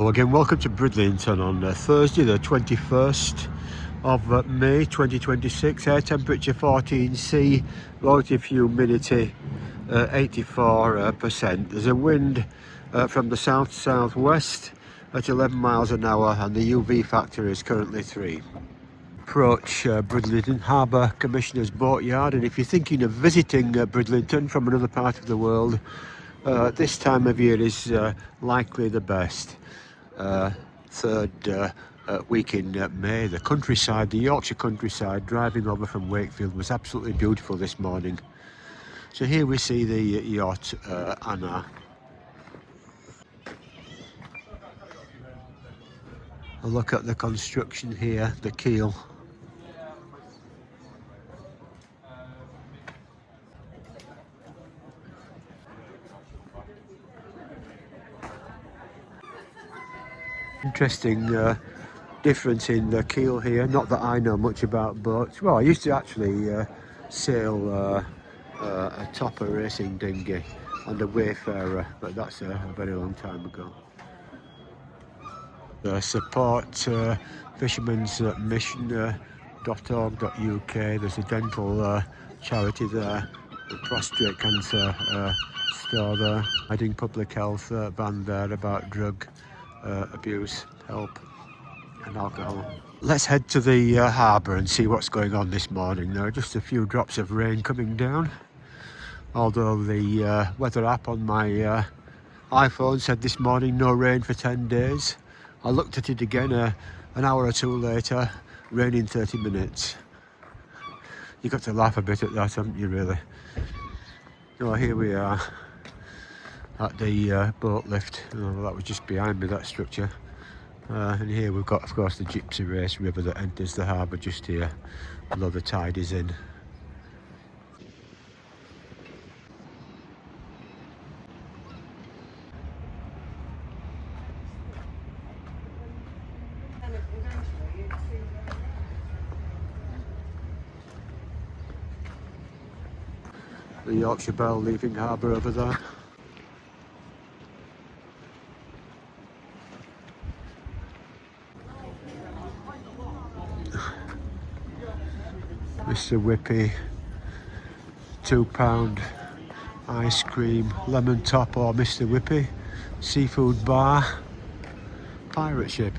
Well, again, welcome to Bridlington on Thursday the 21st of May 2026. Air temperature 14°C, relative humidity 84%. There's a wind from the south-southwest at 11 miles an hour and the UV factor is currently 3. Approach Bridlington Harbour Commissioner's Boatyard, and if you're thinking of visiting Bridlington from another part of the world, this time of year is likely the best. Third week in May. The countryside, the Yorkshire countryside, driving over from Wakefield was absolutely beautiful this morning. So here we see the yacht Anna. A look at the construction here, the keel. Interesting difference in the keel here. Not that I know much about boats. Well, I used to actually sail a topper racing dinghy on the Wayfarer, but that's a very long time ago. Support Fishermen's Mission.org.uk. There's a dental charity there, the prostate cancer store there, hiding public health van there about drug abuse, help and alcohol. Let's head to the harbour and see what's going on this morning. There are just a few drops of rain coming down, although the weather app on my iPhone said this morning no rain for 10 days. I looked at it again an hour or two later, rain in 30 minutes. You've got to laugh a bit at that, haven't you, really? Oh, here we are at the boat lift. Oh, that was just behind me, that structure. And here we've got, of course, the Gypsy Race River that enters the harbour just here, although the tide is in. The Yorkshire Belle leaving harbour over there. Mr. Whippy, £2 ice cream, lemon top or Mr. Whippy, seafood bar, pirate ship.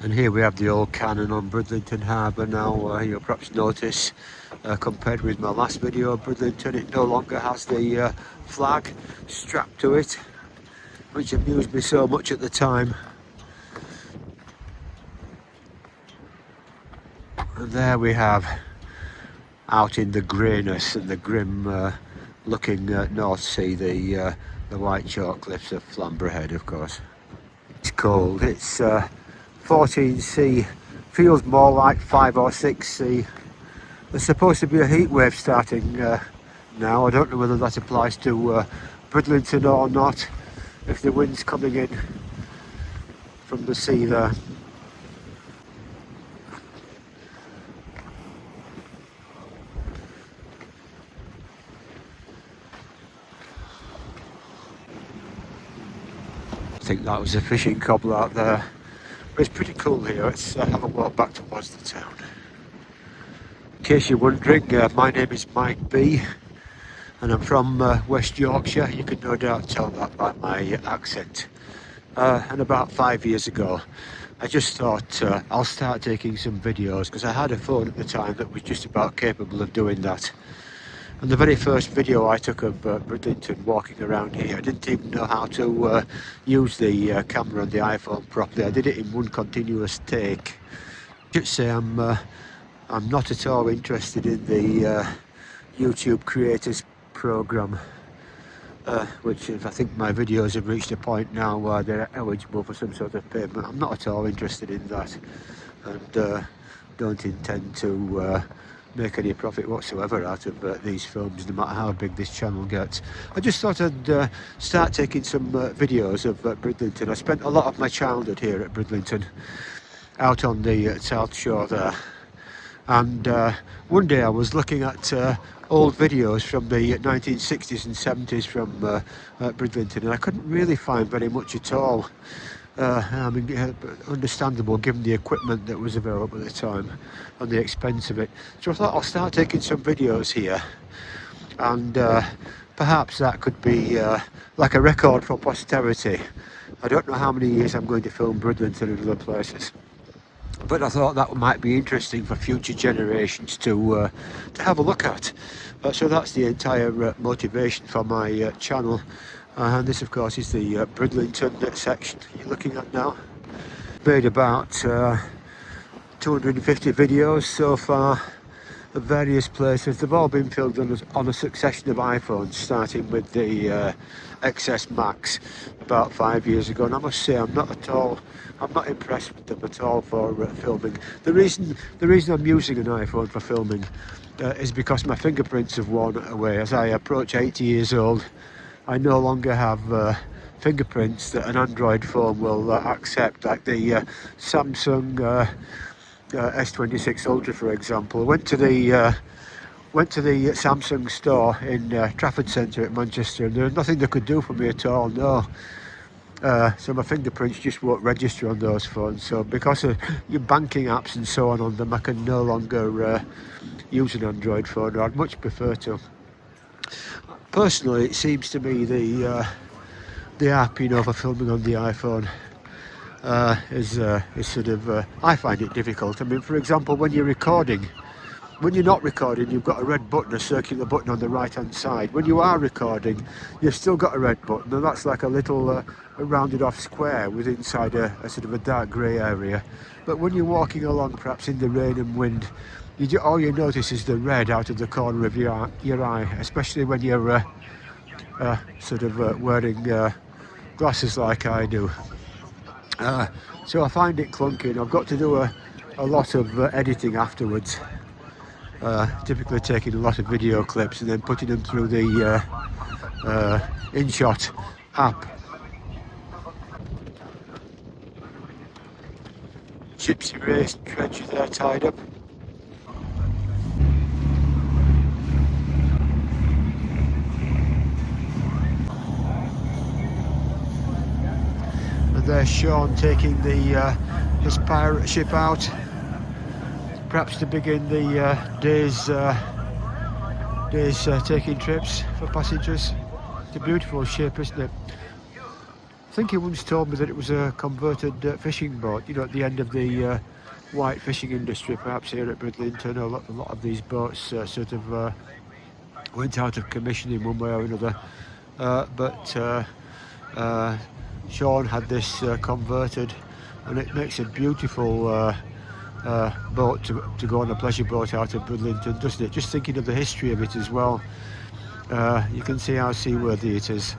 And here we have the old cannon on Bridlington Harbour now. You'll perhaps notice, compared with my last video of Bridlington, it no longer has the flag strapped to it, which amused me so much at the time. And there we have, out in the greyness and the grim looking North Sea, the white chalk cliffs of Flamborough Head, of course. It's cold, it's 14°C, feels more like 5 or 6°C. There's supposed to be a heat wave starting now. I don't know whether that applies to Bridlington or not, if the wind's coming in from the sea there. I think that was a fishing cobble out there. But it's pretty cool here. Let's have a walk back towards the town. In case you're wondering, my name is Mike B and I'm from West Yorkshire. You can no doubt tell that by my accent. And about 5 years ago I just thought I'll start taking some videos, because I had a phone at the time that was just about capable of doing that. And the very first video I took of Bridlington walking around here, I didn't even know how to use the camera on the iPhone properly. I did it in one continuous take. I should say I'm not at all interested in the YouTube creators program, which I think my videos have reached a point now where they're eligible for some sort of payment. I'm not at all interested in that, and don't intend to make any profit whatsoever out of these films, no matter how big this channel gets. I just thought I'd start taking some videos of Bridlington. I spent a lot of my childhood here at Bridlington, out on the south shore there, and one day I was looking at old videos from the 1960s and 70s from Bridlington, and I couldn't really find very much at all. I mean, understandable given the equipment that was available at the time and the expense of it. So I thought I'll start taking some videos here, and perhaps that could be like a record for posterity. I don't know how many years I'm going to film Bridlington and other places, but I thought that might be interesting for future generations to have a look at. So that's the entire motivation for my channel. And this, of course, is the Bridlington section you're looking at now. Made about 250 videos so far of various places. They've all been filmed on a succession of iPhones, starting with the XS Max about 5 years ago. And I must say, I'm not impressed with them at all for filming. The reason I'm using an iPhone for filming is because my fingerprints have worn away. As I approach 80 years old, I no longer have fingerprints that an Android phone will accept, like the Samsung S26 Ultra, for example. I went to the Samsung store in Trafford Centre at Manchester, and there was nothing they could do for me at all, no. So my fingerprints just won't register on those phones. So because of your banking apps and so on them, I can no longer use an Android phone, or I'd much prefer to. Personally, it seems to me the app, you know, for filming on the iPhone is sort of, I find it difficult. I mean, for example, when you're recording, when you're not recording, you've got a red button, a circular button on the right hand side. When you are recording, you've still got a red button, and that's like a little a rounded off square with inside a sort of a dark grey area. But when you're walking along, perhaps in the rain and wind, all you notice is the red out of the corner of your eye, especially when you're sort of wearing glasses like I do. So I find it clunky, and I've got to do a lot of editing afterwards. Typically taking a lot of video clips and then putting them through the InShot app. Gypsy race dredge there tied up. And there's Sean taking his pirate ship out, perhaps to begin the day's taking trips for passengers. It's a beautiful ship, isn't it? I think he once told me that it was a converted fishing boat, you know, at the end of the white fishing industry, perhaps here at Bridlington. A lot of these boats sort of went out of commission in one way or another, but Sean had this converted, and it makes a beautiful boat to go on a pleasure boat out of Bridlington, doesn't it? Just thinking of the history of it as well, you can see how seaworthy it is.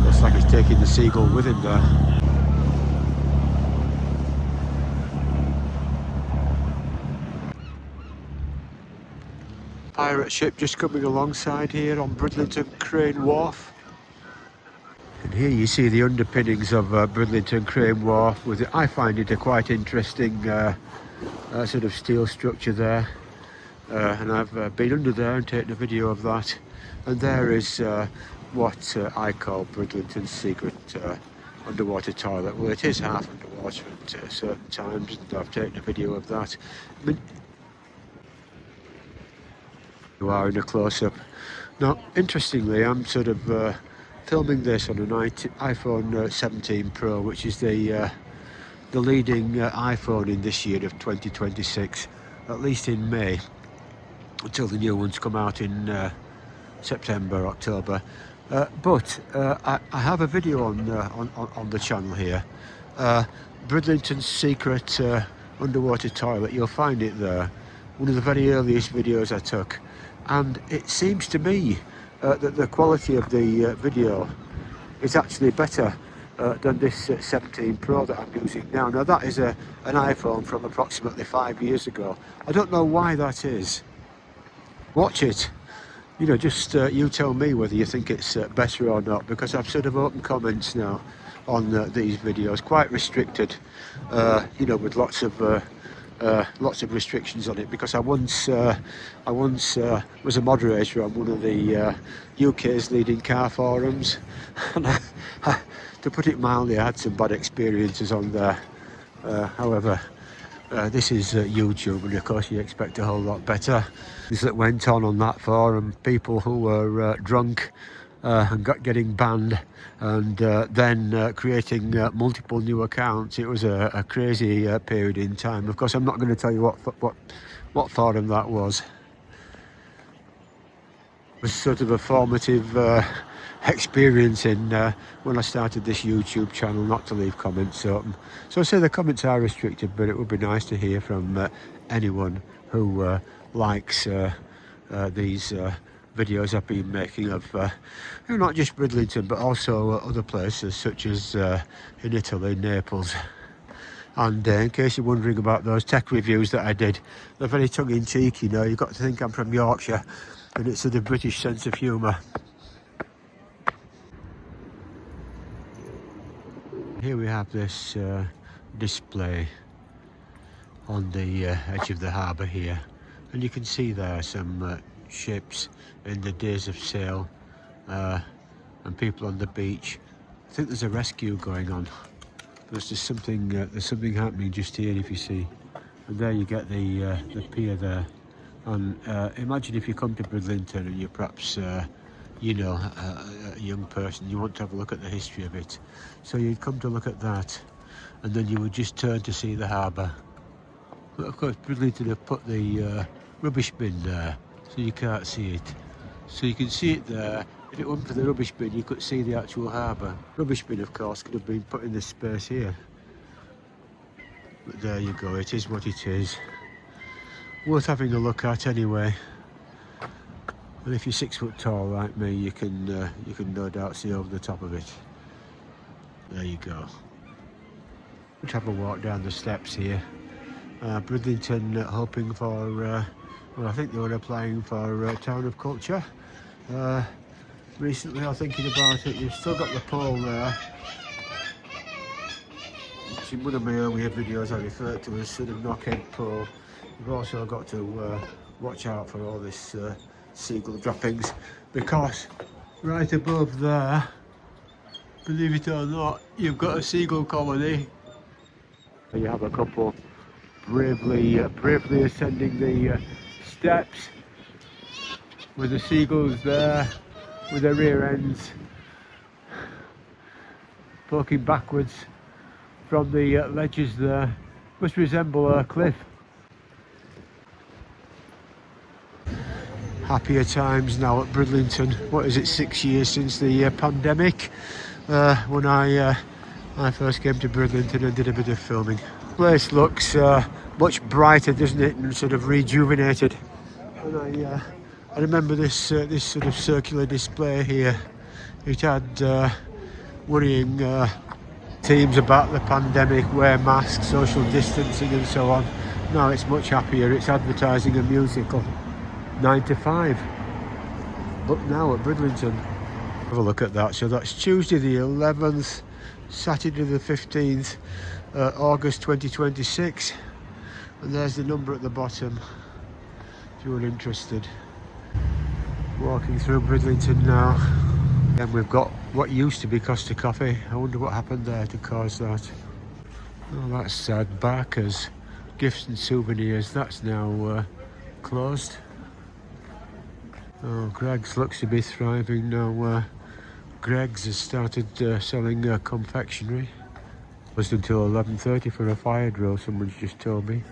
Looks like he's taking the seagull with him there. Pirate ship just coming alongside here on Bridlington Crane Wharf. And here you see the underpinnings of Bridlington Crane Wharf. I find it a quite interesting sort of steel structure there. And I've been under there and taken a video of that. And there is what I call Bridlington's secret underwater toilet. Well, it is half underwater at certain times, and I've taken a video of that. I mean, You are in a close-up. Now, interestingly, I'm sort of filming this on an iPhone 17 Pro, which is the leading iPhone in this year of 2026, at least in May, until the new ones come out in September, October. But I have a video on the channel here. Bridlington's secret underwater toilet. You'll find it there. One of the very earliest videos I took, and it seems to me that the quality of the video is actually better than this 17 Pro that I'm using now. Now that is an iPhone from approximately 5 years ago. I don't know why that is. Watch it. You know, just you tell me whether you think it's better or not, because I've sort of open comments now on these videos, quite restricted, you know, with lots of restrictions on it, because I once was a moderator on one of the UK's leading car forums, and to put it mildly, I had some bad experiences on there. However, this is YouTube, and of course you expect a whole lot better. Things that went on that forum, people who were drunk and getting banned, and then creating multiple new accounts. It was a crazy period in time. Of course, I'm not going to tell you what forum that was. It was sort of a formative experience in when I started this YouTube channel, not to leave comments open. So I say the comments are restricted, but it would be nice to hear from anyone who likes these videos I've been making of not just Bridlington, but also other places such as in Italy, Naples. And in case you're wondering about those tech reviews that I did, they're very tongue-in-cheek, you know. You've got to think I'm from Yorkshire, and it's sort of British sense of humour. Here we have this display on the edge of the harbour here, and you can see there some ships in the days of sail, and people on the beach. I think there's a rescue going on. There's something happening just here, if you see, and there you get the pier there. And imagine if you come to Bridlington and you're perhaps you know, a young person, you want to have a look at the history of it. So you'd come to look at that, and then you would just turn to see the harbour. But of course, Bridlington have put the rubbish bin there, so you can't see it. So you can see it there. If it wasn't for the rubbish bin, you could see the actual harbour. Rubbish bin, of course, could have been put in this space here. But there you go, it is what it is. Worth having a look at anyway. And if you're 6 foot tall like me, you can no doubt see over the top of it. There you go. Let's have a walk down the steps here. Bridlington hoping for, well, I think they were applying for Town of Culture. Recently, I'm thinking about it. You've still got the pole there, which in one of my earlier videos I referred to as sort of knockhead pole. You've also got to watch out for all this seagull droppings, because right above there, believe it or not, you've got a seagull colony. You have a couple bravely ascending the steps, with the seagulls there with their rear ends poking backwards from the ledges there. Must resemble a cliff. Happier times now at Bridlington. What is it, 6 years since the pandemic, when I first came to Bridlington and did a bit of filming. The place looks much brighter, doesn't it, and sort of rejuvenated. And I remember this sort of circular display here. It had worrying themes about the pandemic, wear masks, social distancing and so on. Now it's much happier. It's advertising a musical. 9 to 5. But now at Bridlington. Have a look at that. So that's Tuesday the 11th, Saturday the 15th, August 2026. And there's the number at the bottom, if you're interested. Walking through Bridlington now. And we've got what used to be Costa Coffee. I wonder what happened there to cause that. Oh, that's sad. Barker's Gifts and Souvenirs. That's now closed. Oh, Greggs looks to be thriving now. Greggs has started selling confectionery. It was until 11:30 for a fire drill, someone's just told me.